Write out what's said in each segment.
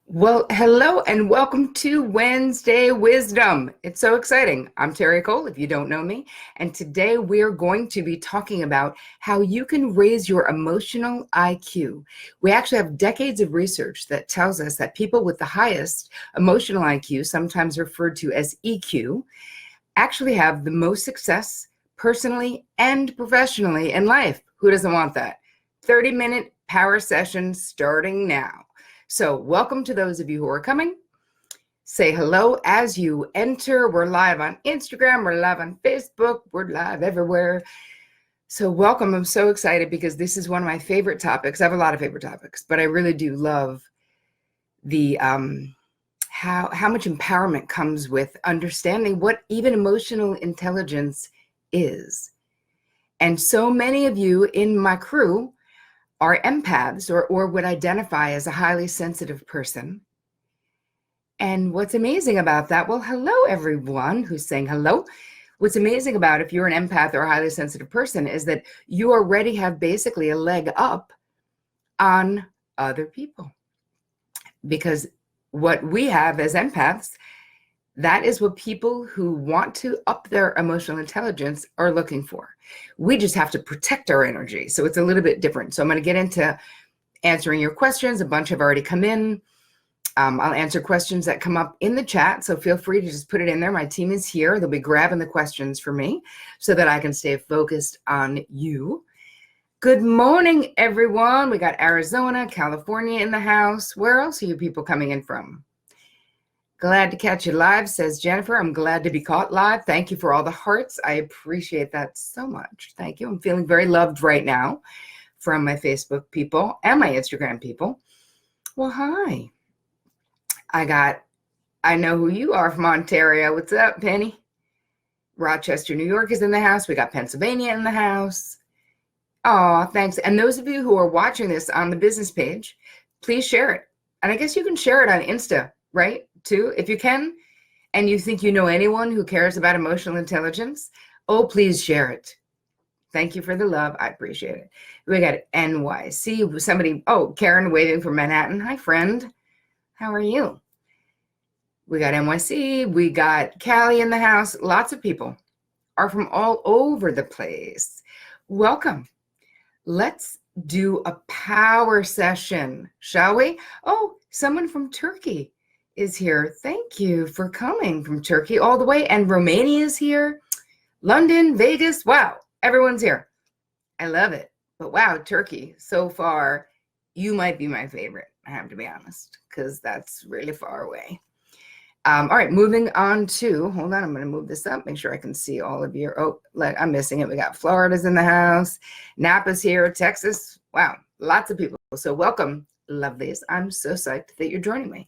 Well, hello and welcome to Wednesday Wisdom. It's so exciting. I'm Terri Cole, if you don't know me, and today we're going to be talking about how you can raise your emotional IQ. We actually have decades of research that tells us that people with the highest emotional IQ, sometimes referred to as EQ, actually have the most success personally and professionally in life. Who doesn't want that? 30-minute power session starting now. So welcome to those of you who are coming. Say hello as you enter. We're live on Instagram. We're live on Facebook. We're live everywhere. So welcome. I'm so excited because this is one of my favorite topics. I have a lot of favorite topics, but I really do love the how much empowerment comes with understanding what even emotional intelligence is. And so many of you in my crew are empaths or would identify as a highly sensitive person. And what's amazing about that, well, hello, everyone who's saying hello. What's amazing about if you're an empath or a highly sensitive person is that you already have basically a leg up on other people. Because what we have as empaths, that is what people who want to up their emotional intelligence are looking for. We just have to protect our energy. So it's a little bit different. So I'm going to get into answering your questions. A bunch have already come in. I'll answer questions that come up in the chat. So feel free to just put it in there. My team is here. They'll be grabbing the questions for me so that I can stay focused on you. Good morning, everyone. We got Arizona, California in the house. Where else are you people coming in from? Glad to catch you live, says Jennifer. I'm glad to be caught live. Thank you for all the hearts. I appreciate that so much. Thank you. I'm feeling very loved right now from my Facebook people and my Instagram people. Well, hi. I know who you are from Ontario. What's up, Penny? Rochester, New York is in the house. We got Pennsylvania in the house. Oh, thanks. And those of you who are watching this on the business page, please share it. And I guess you can share it on Insta, right? Too, if you can, and you think you know anyone who cares about emotional intelligence, oh, please share it. Thank you for the love. I appreciate it. We got NYC, somebody, oh, Karen waving from Manhattan. Hi, friend. How are you? We got NYC. We got Callie in the house. Lots of people are from all over the place. Welcome. Let's do a power session, shall we? Oh, someone from Turkey is here. Thank you for coming from Turkey all the way. And Romania is here. London, Vegas. Wow, everyone's here. I love it. But wow, Turkey, so far, you might be my favorite, I have to be honest, because that's really far away. All right, moving on to, hold on, I'm going to move this up, make sure I can see all of you. Oh, I'm missing it. We got Florida's in the house. Napa's here, Texas. Wow, lots of people. So welcome, lovelies. I'm so psyched that you're joining me.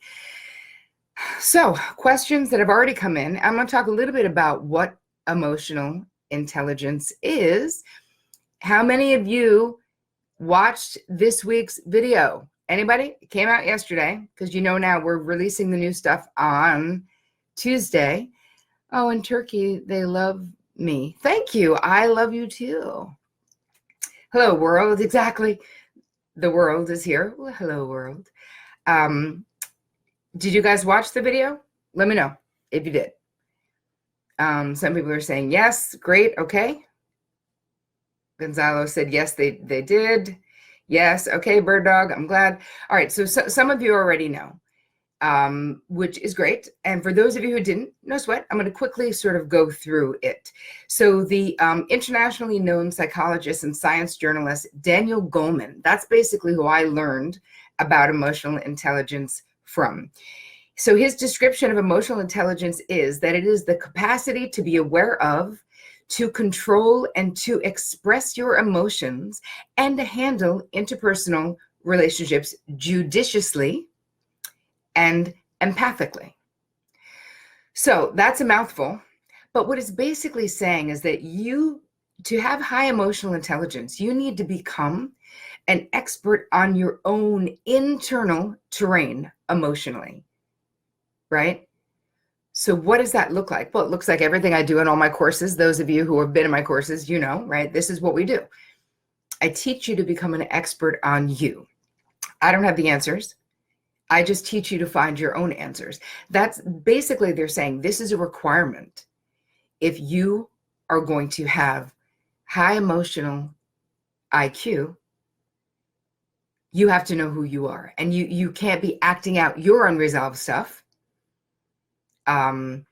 So questions that have already come in. I'm going to talk a little bit about what emotional intelligence is. How many of you watched this week's video? Anybody? It came out yesterday because you know now we're releasing the new stuff on Tuesday. Oh, in Turkey, they love me. Thank you. I love you too. Hello, world. Exactly. The world is here. Well, hello, world. Did you guys watch the video? Let me know if you did. Some people are saying yes. Great. Okay. Gonzalo said yes, they did. Yes. Okay, Bird Dog. I'm glad. All right. So some of you already know, which is great. And for those of you who didn't, no sweat. I'm going to quickly sort of go through it. So the internationally known psychologist and science journalist Daniel Goleman, that's basically who I learned about emotional intelligence from. So his description of emotional intelligence is that it is the capacity to be aware of, to control and to express your emotions, and to handle interpersonal relationships judiciously and empathically. So that's a mouthful. But what it's basically saying is that to have high emotional intelligence, you need to become an expert on your own internal terrain emotionally, right? So what does that look like? Well, it looks like everything I do in all my courses. Those of you who have been in my courses, you know, right? This is what we do. I teach you to become an expert on you. I don't have the answers. I just teach you to find your own answers. That's basically, they're saying this is a requirement. If you are going to have high emotional IQ, you have to know who you are, and you can't be acting out your unresolved stuff in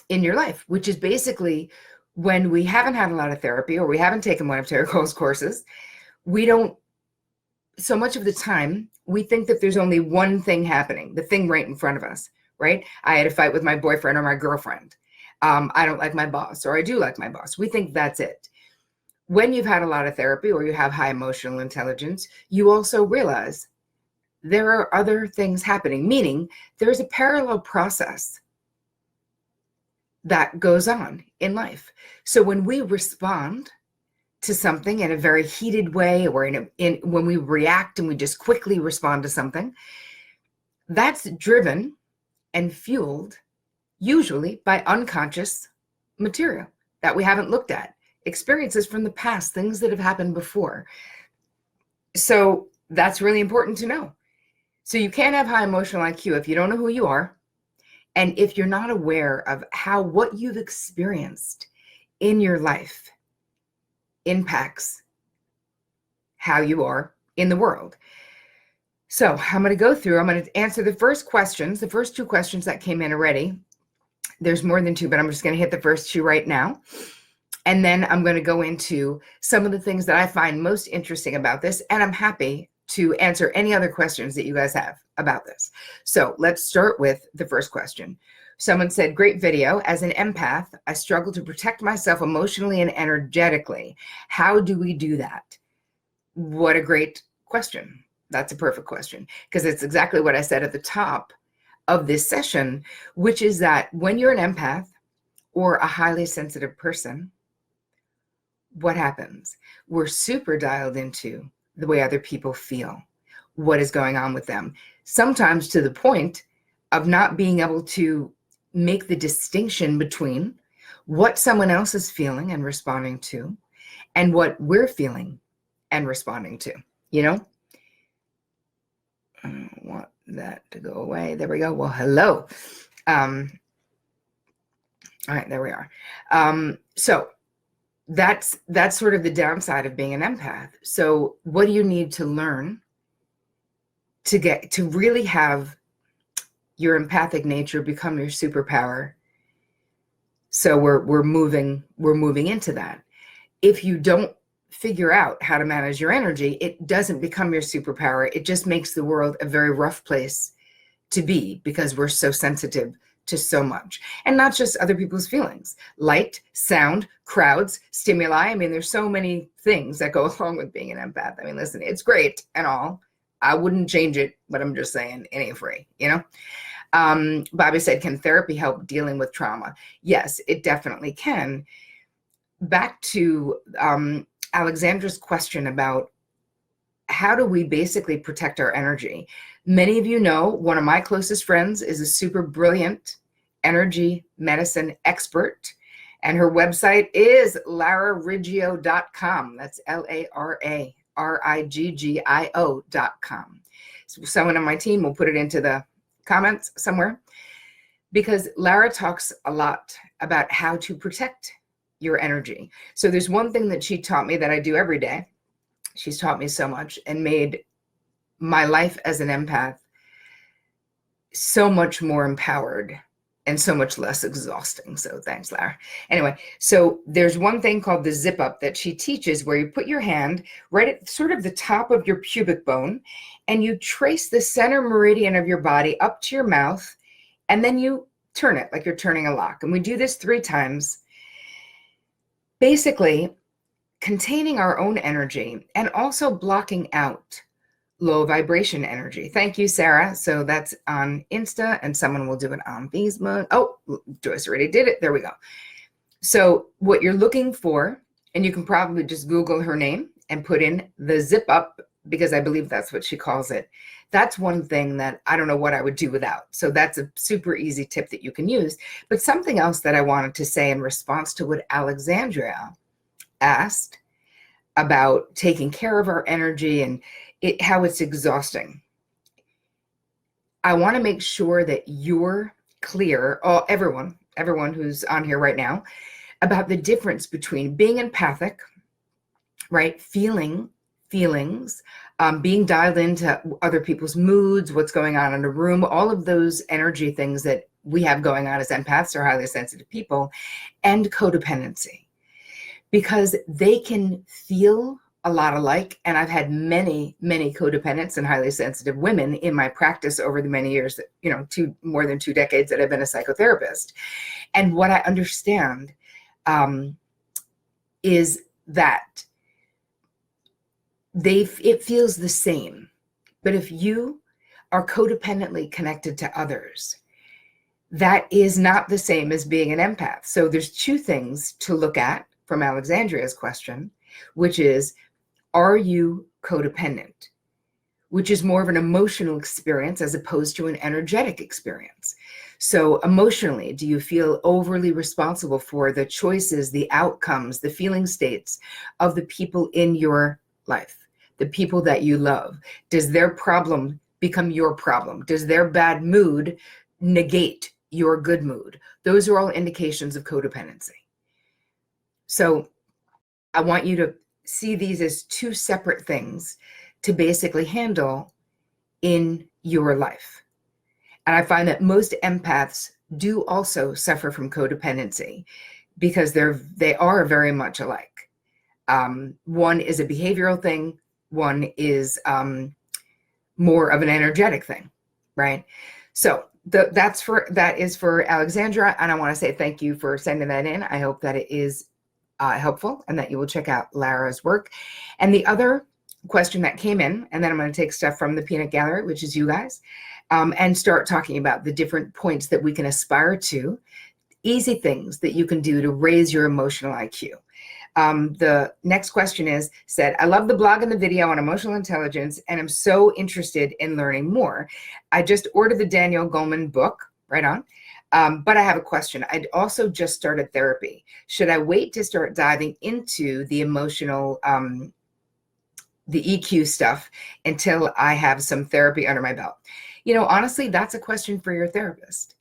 your life, which is basically when we haven't had a lot of therapy or we haven't taken one of Terri Cole's courses, we don't, so much of the time, we think that there's only one thing happening, the thing right in front of us, right? I had a fight with my boyfriend or my girlfriend. I don't like my boss, or I do like my boss. We think that's it. When you've had a lot of therapy or you have high emotional intelligence, you also realize there are other things happening, meaning there's a parallel process that goes on in life. So when we respond to something in a very heated way, or when we react and we just quickly respond to something, that's driven and fueled usually by unconscious material that we haven't looked at, experiences from the past, things that have happened before. So that's really important to know. So you can't have high emotional IQ if you don't know who you are, and if you're not aware of how what you've experienced in your life impacts how you are in the world. So I'm going to answer the first two questions that came in already. There's more than two, but I'm just going to hit the first two right now. And then I'm going to go into some of the things that I find most interesting about this. And I'm happy to answer any other questions that you guys have about this. So let's start with the first question. Someone said, great video. As an empath, I struggle to protect myself emotionally and energetically. How do we do that? What a great question. That's a perfect question, because it's exactly what I said at the top of this session, which is that when you're an empath or a highly sensitive person, what happens? We're super dialed into the way other people feel, what is going on with them, sometimes to the point of not being able to make the distinction between what someone else is feeling and responding to and what we're feeling and responding to, you know? I don't want that to go away. There we go. Well, hello. All right, there we are. So that's sort of the downside of being an empath. So what do you need to learn to get to really have your empathic nature become your superpower? So we're moving into that. If you don't figure out how to manage your energy, it doesn't become your superpower. It just makes the world a very rough place to be, because we're so sensitive to so much, and not just other people's feelings, light, sound, crowds, stimuli. I mean, there's so many things that go along with being an empath. I mean, listen, it's great and all. I wouldn't change it, but I'm just saying it ain't free, you know? Bobby said, can therapy help dealing with trauma? Yes, it definitely can. Back to Alexandra's question about how do we basically protect our energy? Many of you know one of my closest friends is a super brilliant energy medicine expert, and her website is larariggio.com. That's LARARIGGIO.com. So someone on my team will put it into the comments somewhere, because Lara talks a lot about how to protect your energy. So there's one thing that she taught me that I do every day. She's taught me so much and made my life as an empath so much more empowered and so much less exhausting. So thanks, Lara. Anyway, so there's one thing called the zip up that she teaches, where you put your hand right at sort of the top of your pubic bone, and you trace the center meridian of your body up to your mouth, and then you turn it like you're turning a lock. And we do this 3 times, basically containing our own energy and also blocking out low vibration energy. Thank you, Sarah. So that's on Insta, and someone will do it on Facebook. Oh, Joyce already did it. There we go. So what you're looking for, and you can probably just Google her name and put in the zip up, because I believe that's what she calls it. That's one thing that I don't know what I would do without. So that's a super easy tip that you can use. But something else that I wanted to say in response to what Alexandria asked about taking care of our energy and how it's exhausting. I want to make sure that you're clear, everyone who's on here right now, about the difference between being empathic, right? Feelings, being dialed into other people's moods, what's going on in a room, all of those energy things that we have going on as empaths or highly sensitive people, and codependency, because they can feel a lot alike. And I've had many, many codependents and highly sensitive women in my practice over the many years that, more than 2 decades that I've been a psychotherapist. And what I understand is that it feels the same. But if you are codependently connected to others, that is not the same as being an empath. So there's 2 things to look at from Alexandria's question, which is, are you codependent? Which is more of an emotional experience as opposed to an energetic experience. So emotionally, do you feel overly responsible for the choices, the outcomes, the feeling states of the people in your life, the people that you love? Does their problem become your problem? Does their bad mood negate your good mood? Those are all indications of codependency. So I want you to see these as 2 separate things to basically handle in your life. And I find that most empaths do also suffer from codependency because they are very much alike. One is a behavioral thing. One is more of an energetic thing, right? So that is for Alexandra, and I want to say thank you for sending that in. I hope that it is helpful and that you will check out Lara's work. And the other question that came in, and then I'm going to take stuff from the peanut gallery, which is you guys, and start talking about the different points that we can aspire to, easy things that you can do to raise your emotional IQ. The next question said, I love the blog and the video on emotional intelligence, and I'm so interested in learning more. I just ordered the Daniel Goleman book, right on. But I have a question. I'd also just started therapy. Should I wait to start diving into the emotional, the EQ stuff until I have some therapy under my belt? Honestly, that's a question for your therapist.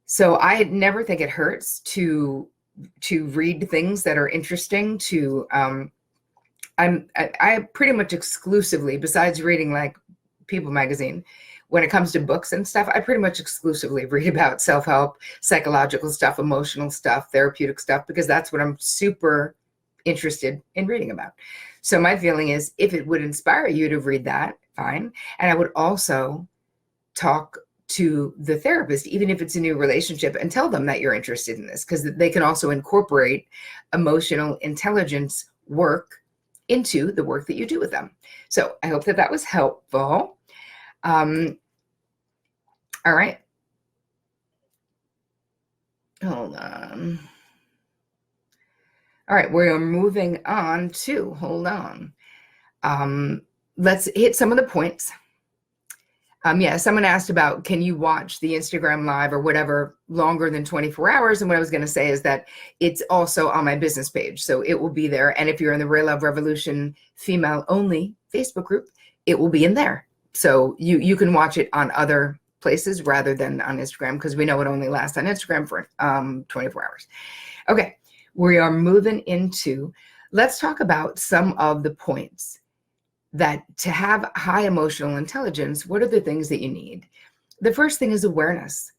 So I never think it hurts to read things that are interesting I pretty much exclusively, besides reading like People magazine, when it comes to books and stuff, I pretty much exclusively read about self-help, psychological stuff, emotional stuff, therapeutic stuff, because that's what I'm super interested in reading about. So my feeling is, if it would inspire you to read that, fine. And I would also talk to the therapist, even if it's a new relationship, and tell them that you're interested in this, because they can also incorporate emotional intelligence work into the work that you do with them. So I hope that was helpful. All right. Hold on. All right, we're moving on to, hold on. Let's hit some of the points. Yeah, someone asked about, can you watch the Instagram live or whatever longer than 24 hours? And what I was going to say is that it's also on my business page. So it will be there. And if you're in the Real Love Revolution female only Facebook group, it will be in there. So you can watch it on other places rather than on Instagram, because we know it only lasts on Instagram for 24 hours. Okay, we are moving into, let's talk about some of the points that to have high emotional intelligence, what are the things that you need? The first thing is awareness,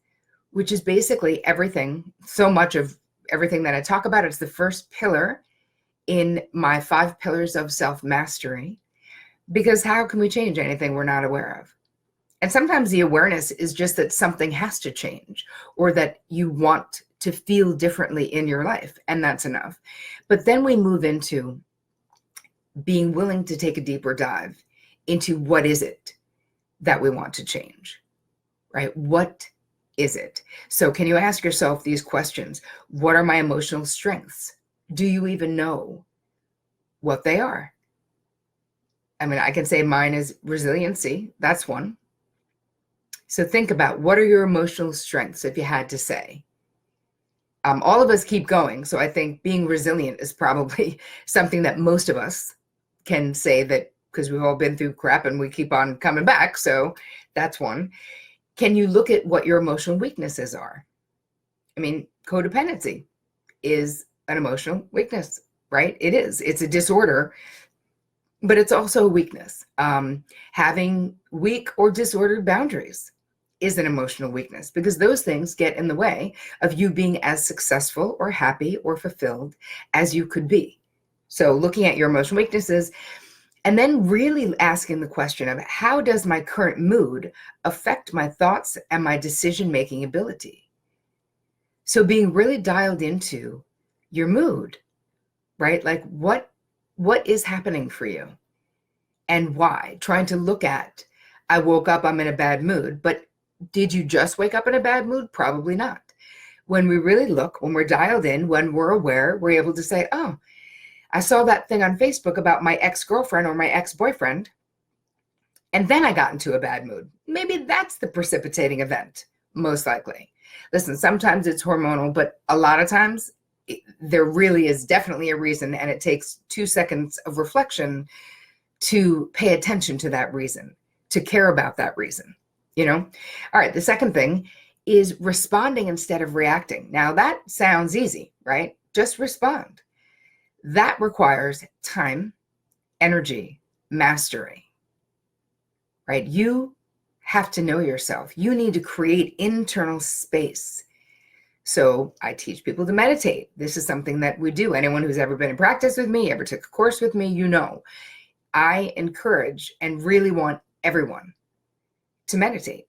which is basically everything, so much of everything that I talk about. It's the first pillar in my 5 pillars of self-mastery, because how can we change anything we're not aware of? And sometimes the awareness is just that something has to change, or that you want to feel differently in your life, and that's enough. But then we move into being willing to take a deeper dive into what is it that we want to change, right? What is it? So can you ask yourself these questions? What are my emotional strengths? Do you even know what they are? I mean, I can say mine is resiliency. That's one. So think about, what are your emotional strengths if you had to say? All of us keep going. So I think being resilient is probably something that most of us can say that because we've all been through crap and we keep on coming back. So that's one. Can you look at what your emotional weaknesses are? I mean, codependency is an emotional weakness, right? It is. It's a disorder, but it's also a weakness. Having weak or disordered boundaries is an emotional weakness, because those things get in the way of you being as successful or happy or fulfilled as you could be. So looking at your emotional weaknesses, and then really asking the question of, how does my current mood affect my thoughts and my decision-making ability? So being really dialed into your mood, right? Like what is happening for you and why? Trying to look at, I woke up, I'm in a bad mood, but did you just wake up in a bad mood? Probably not. When we really look, when we're dialed in, when we're aware, we're able to say, oh, I saw that thing on Facebook about my ex-girlfriend or my ex-boyfriend, and then I got into a bad mood. Maybe that's the precipitating event, most likely. Listen, sometimes it's hormonal, but a lot of times there really is definitely a reason, and it takes 2 seconds of reflection to pay attention to that reason, to care about that reason, you know? All right, the second thing is responding instead of reacting. Now that sounds easy, right? Just respond. That requires time, energy, mastery, right? You have to know yourself. You need to create internal space. So I teach people to meditate. This is something that we do. Anyone who's ever been in practice with me, ever took a course with me, you know, I encourage and really want everyone to meditate,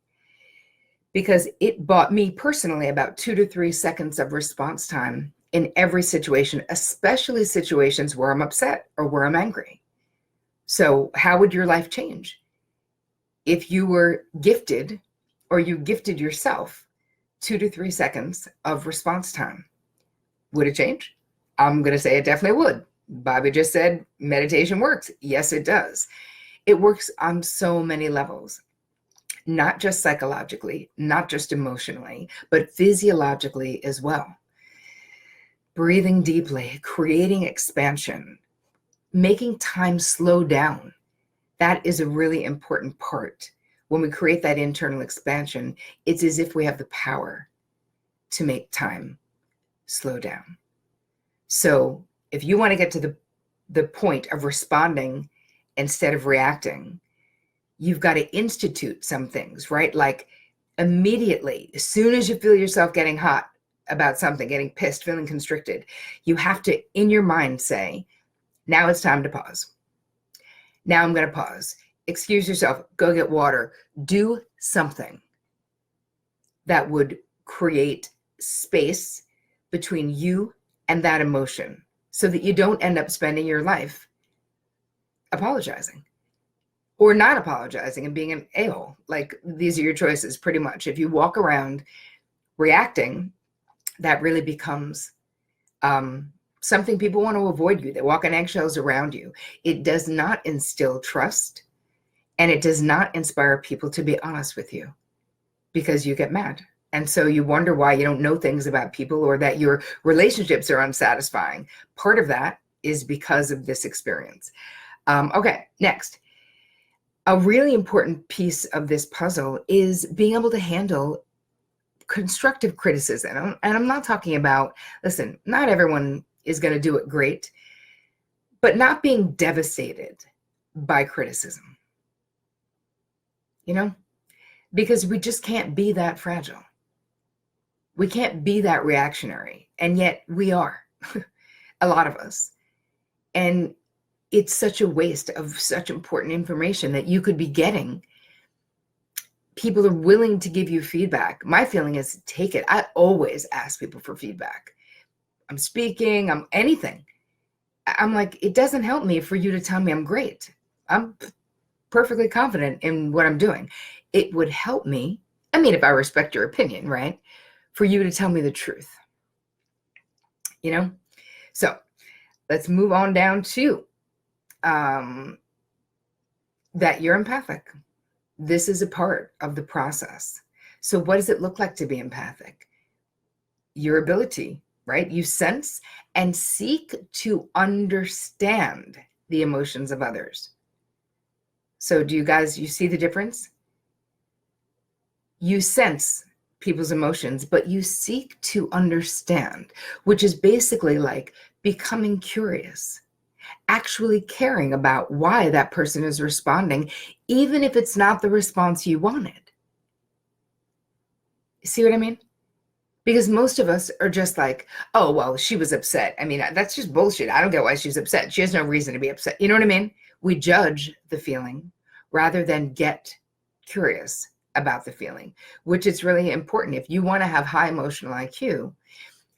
because it bought me personally about 2 to 3 seconds of response time in every situation, especially situations where I'm upset or where I'm angry. So how would your life change if you were gifted, or you gifted yourself 2 to 3 seconds of response time? Would it change? I'm going to say it definitely would. Bobby just said meditation works. Yes, it does. It works on so many levels, not just psychologically, not just emotionally, but physiologically as well. Breathing deeply, creating expansion, making time slow down. That is a really important part. When we create that internal expansion, it's as if we have the power to make time slow down. So if you want to get to the point of responding instead of reacting, you've got to institute some things, right? Like immediately, as soon as you feel yourself getting hot about something, getting pissed, feeling constricted, you have to, in your mind, say, now it's time to pause. Now I'm going to pause. Excuse yourself, go get water, do something that would create space between you and that emotion, so that you don't end up spending your life apologizing or not apologizing and being an a-hole. Like, these are your choices pretty much. If you walk around reacting, that really becomes something people want to avoid you. They walk on eggshells around you. It does not instill trust, and it does not inspire people to be honest with you, because you get mad. And so you wonder why you don't know things about people, or that your relationships are unsatisfying. Part of that is because of this experience. Okay, next. A really important piece of this puzzle is being able to handle constructive criticism. And I'm not talking about, listen, not everyone is going to do it great, but not being devastated by criticism, you know, because we just can't be that fragile. We can't be that reactionary. And yet we are, a lot of us. And it's such a waste of such important information that you could be getting. People are willing to give you feedback. My feeling is, take it. I always ask people for feedback. I'm speaking, I'm anything. I'm like, it doesn't help me for you to tell me I'm great. I'm perfectly confident in what I'm doing. It would help me, I mean, if I respect your opinion, right? For you to tell me the truth, you know? So let's move on down to that you're empathic. This is a part of the process. So what does it look like to be empathic? Your ability, right? You sense and seek to understand the emotions of others. So do you see the difference? You sense people's emotions, but you seek to understand, which is basically like becoming curious, actually caring about why that person is responding, even if it's not the response you wanted. See what I mean? Because most of us are just like, oh, well, she was upset. I mean, that's just bullshit. I don't get why she's upset. She has no reason to be upset. You know what I mean? We judge the feeling rather than get curious about the feeling, which is really important. If you want to have high emotional IQ,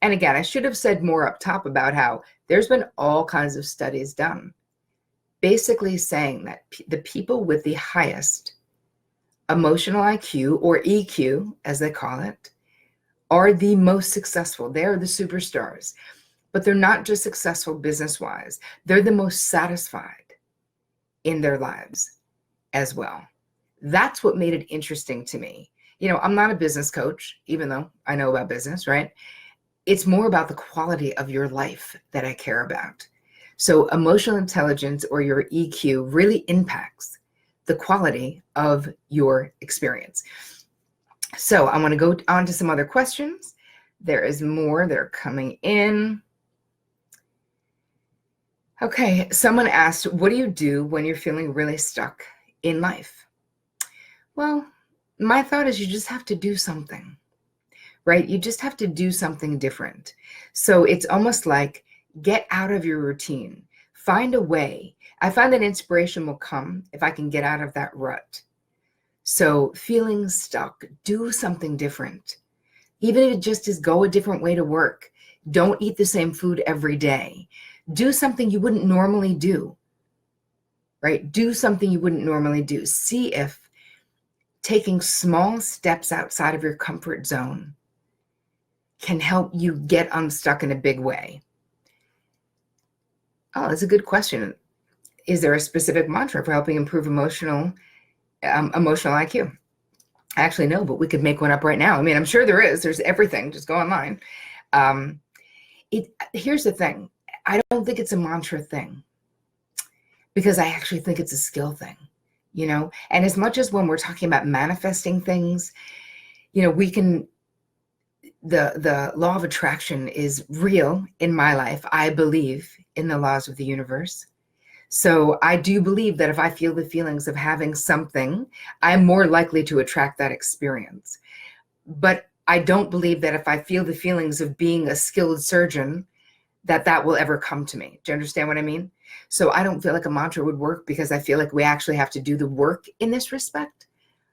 and again, I should have said more up top about how there's been all kinds of studies done, basically saying that the people with the highest emotional IQ, or EQ, as they call it, are the most successful. They're the superstars, but they're not just successful business-wise. They're the most satisfied in their lives as well. That's what made it interesting to me. You know, I'm not a business coach, even though I know about business, right? It's more about the quality of your life that I care about. So emotional intelligence, or your EQ, really impacts the quality of your experience. So I want to go on to some other questions. There is more that are coming in. Okay, someone asked, what do you do when you're feeling really stuck in life? Well, my thought is you just have to do something, right? You just have to do something different. So it's almost like get out of your routine, find a way. I find that inspiration will come if I can get out of that rut. So feeling stuck, do something different. Even if it just is go a different way to work. Don't eat the same food every day. Do something you wouldn't normally do, right? Do something you wouldn't normally do. See if taking small steps outside of your comfort zone can help you get unstuck in a big way. Oh, that's a good question. Is there a specific mantra for helping improve emotional IQ? Actually, no, but we could make one up right now. I mean, I'm sure there is. There's everything. Just go online. Here's the thing. I don't think it's a mantra thing, because I actually think it's a skill thing, you know? And as much as when we're talking about manifesting things, you know, we can, the law of attraction is real in my life. I believe in the laws of the universe. So I do believe that if I feel the feelings of having something, I'm more likely to attract that experience. But I don't believe that if I feel the feelings of being a skilled surgeon, that will ever come to me. Do you understand what I mean? So I don't feel like a mantra would work, because I feel like we actually have to do the work in this respect.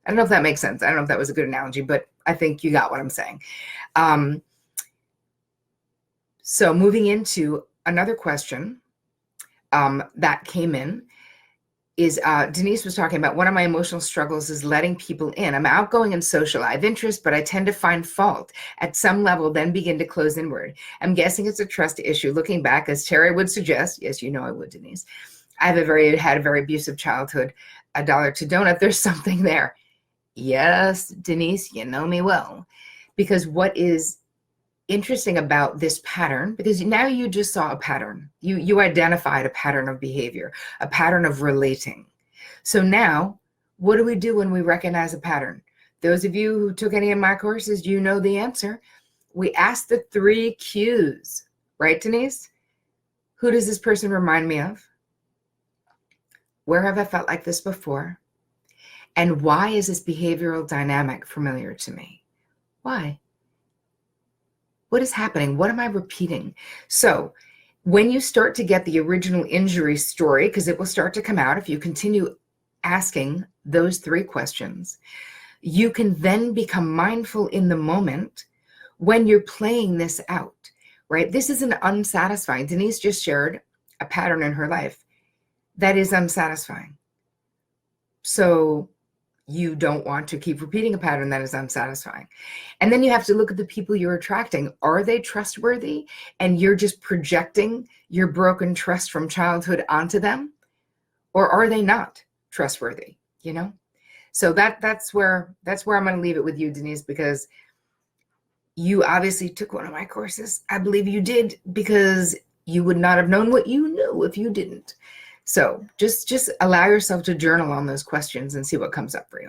I don't know if that makes sense. I don't know if that was a good analogy, but I think you got what I'm saying. So moving into another question that came in is Denise was talking about, one of my emotional struggles is letting people in. I'm outgoing and social. I have interest, but I tend to find fault at some level, then begin to close inward. I'm guessing it's a trust issue. Looking back, as Terri would suggest, yes, you know I would, Denise, I had a very abusive childhood. A dollar to donut, there's something there. Yes, Denise, you know me well. Because what is interesting about this pattern, because now you just saw a pattern. You identified a pattern of behavior, a pattern of relating. So now, what do we do when we recognize a pattern? Those of you who took any of my courses, you know the answer. We ask the 3 Qs, right, Denise? Who does this person remind me of? Where have I felt like this before? And why is this behavioral dynamic familiar to me? Why? What is happening? What am I repeating? So when you start to get the original injury story, because it will start to come out if you continue asking those 3 questions, you can then become mindful in the moment when you're playing this out, right? This is an unsatisfying. Denise just shared a pattern in her life that is unsatisfying. So you don't want to keep repeating a pattern that is unsatisfying. And then you have to look at the people you're attracting. Are they trustworthy? And you're just projecting your broken trust from childhood onto them? Or are they not trustworthy? You know? So that's where I'm going to leave it with you, Denise, because you obviously took one of my courses. I believe you did, because you would not have known what you knew if you didn't. So just allow yourself to journal on those questions and see what comes up for you.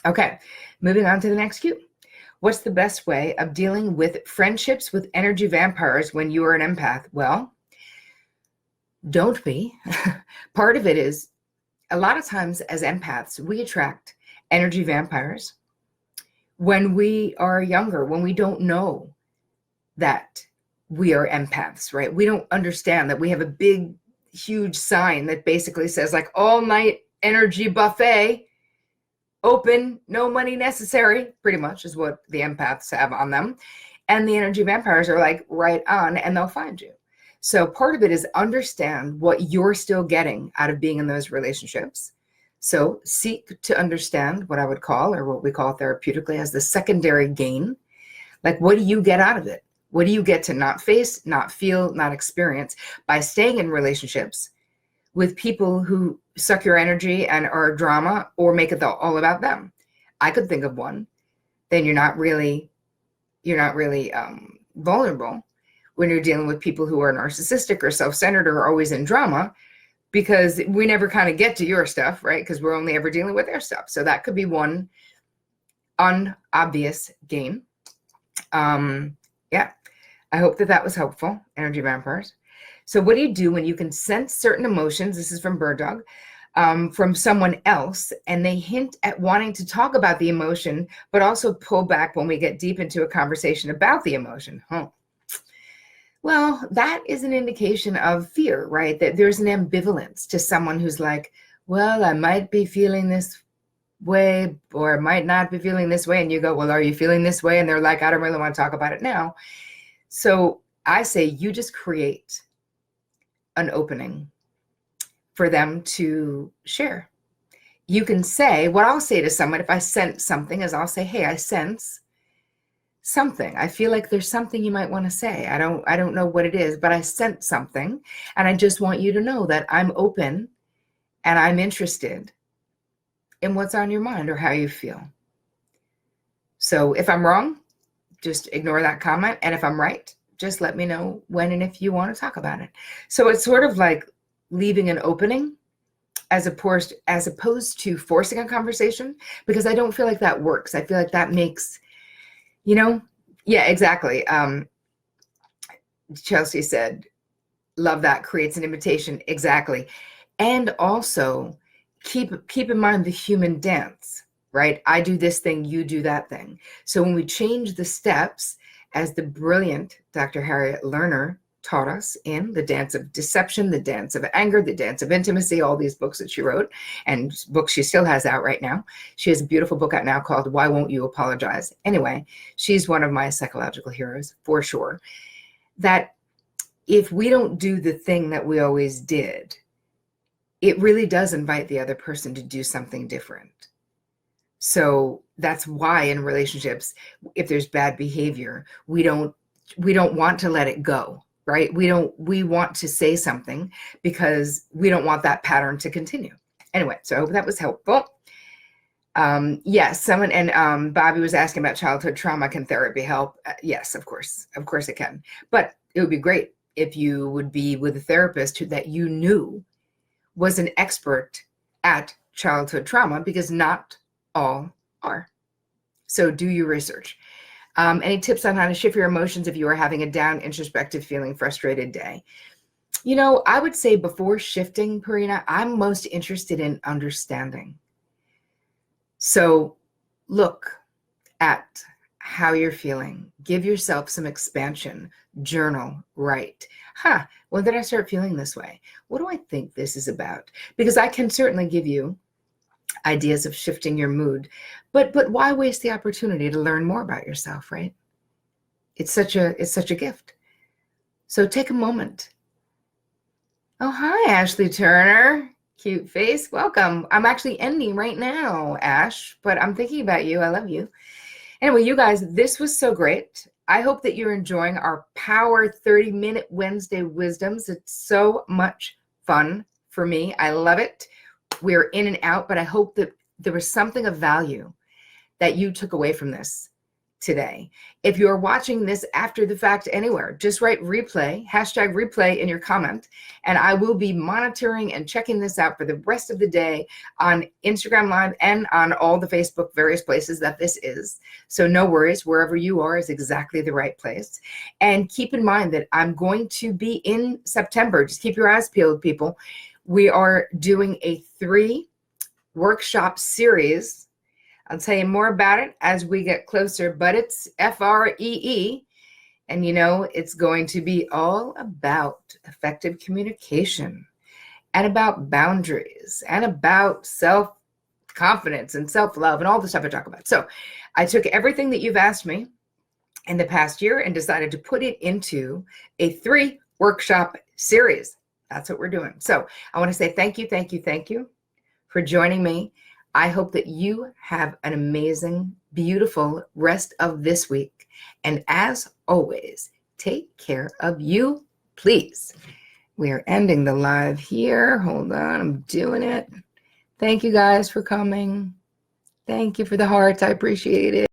Okay, moving on to the next cue. What's the best way of dealing with friendships with energy vampires when you are an empath? Well, don't be. Part of it is, a lot of times as empaths, we attract energy vampires when we are younger, when we don't know that we are empaths, right? We don't understand that we have a big, huge sign that basically says like all night energy buffet, open, no money necessary, pretty much is what the empaths have on them. And the energy vampires are like right on, and they'll find you. So part of it is understand what you're still getting out of being in those relationships. So seek to understand what I would call, or what we call therapeutically, as the secondary gain. Like, what do you get out of it? What do you get to not face, not feel, not experience by staying in relationships with people who suck your energy and are drama or make it all about them? I could think of one. Then you're not really vulnerable when you're dealing with people who are narcissistic or self-centered or always in drama, because we never kind of get to your stuff, right? Because we're only ever dealing with their stuff. So that could be one unobvious gain. Yeah, I hope that was helpful, energy vampires. So what do you do when you can sense certain emotions? This is from Bird Dog. From someone else, and they hint at wanting to talk about the emotion, but also pull back when we get deep into a conversation about the emotion. Well, that is an indication of fear, right? That there's an ambivalence to someone who's like, well, I might be feeling this way, or might not be feeling this way. And you go, well, are you feeling this way? And they're like, I don't really want to talk about it now. So I say you just create an opening for them to share. You can say, what I'll say to someone if I sense something is I'll say, hey, I sense something. I feel like there's something you might want to say. I don't know what it is, but I sense something. And I just want you to know that I'm open and I'm interested in what's on your mind or how you feel. So if I'm wrong, just ignore that comment. And if I'm right, just let me know when and if you want to talk about it. So it's sort of like leaving an opening as opposed to forcing a conversation, because I don't feel like that works. I feel like that makes, yeah, exactly. Chelsea said, love that, creates an invitation. Exactly. And also keep in mind the human dance, right? I do this thing, you do that thing. So when we change the steps, as the brilliant Dr. Harriet Lerner taught us in The Dance of Deception, The Dance of Anger, The Dance of Intimacy, all these books that she wrote and books she still has out right now. She has a beautiful book out now called Why Won't You Apologize? Anyway, she's one of my psychological heroes for sure. That if we don't do the thing that we always did, it really does invite the other person to do something different. So that's why in relationships, if there's bad behavior, we don't want to let it go, right? We want to say something because we don't want that pattern to continue. Anyway, so I hope that was helpful. Yes, someone, and Bobby was asking about childhood trauma. Can therapy help? Yes, of course it can. But it would be great if you would be with a therapist that you knew was an expert at childhood trauma, because not all are. So do your research. Any tips on how to shift your emotions if you are having a down, introspective, feeling frustrated day? I would say before shifting, Parina, I'm most interested in understanding. So look at how you're feeling. Give yourself some expansion. Journal, write. When did I start feeling this way? What do I think this is about? Because I can certainly give you ideas of shifting your mood, but why waste the opportunity to learn more about yourself, right? It's such a gift. So take a moment. Oh, hi, Ashley Turner. Cute face. Welcome. I'm actually ending right now, Ash, but I'm thinking about you. I love you. Anyway, you guys, this was so great. I hope that you're enjoying our Power 30-Minute Wednesday Wisdoms. It's so much fun for me. I love it. We're in and out, but I hope that there was something of value that you took away from this. today. If you're watching this after the fact anywhere, just write replay, hashtag replay in your comment, and I will be monitoring and checking this out for the rest of the day on Instagram Live and on all the Facebook various places that this is. So no worries, wherever you are is exactly the right place. And keep in mind that I'm going to be in September. Just keep your eyes peeled, people. We are doing a 3-workshop series. I'll tell you more about it as we get closer, but it's FREE. And it's going to be all about effective communication and about boundaries and about self-confidence and self-love and all the stuff I talk about. So I took everything that you've asked me in the past year and decided to put it into a 3-workshop series. That's what we're doing. So I want to say thank you for joining me. I hope that you have an amazing, beautiful rest of this week. And as always, take care of you, please. We are ending the live here. Hold on, I'm doing it. Thank you guys for coming. Thank you for the hearts. I appreciate it.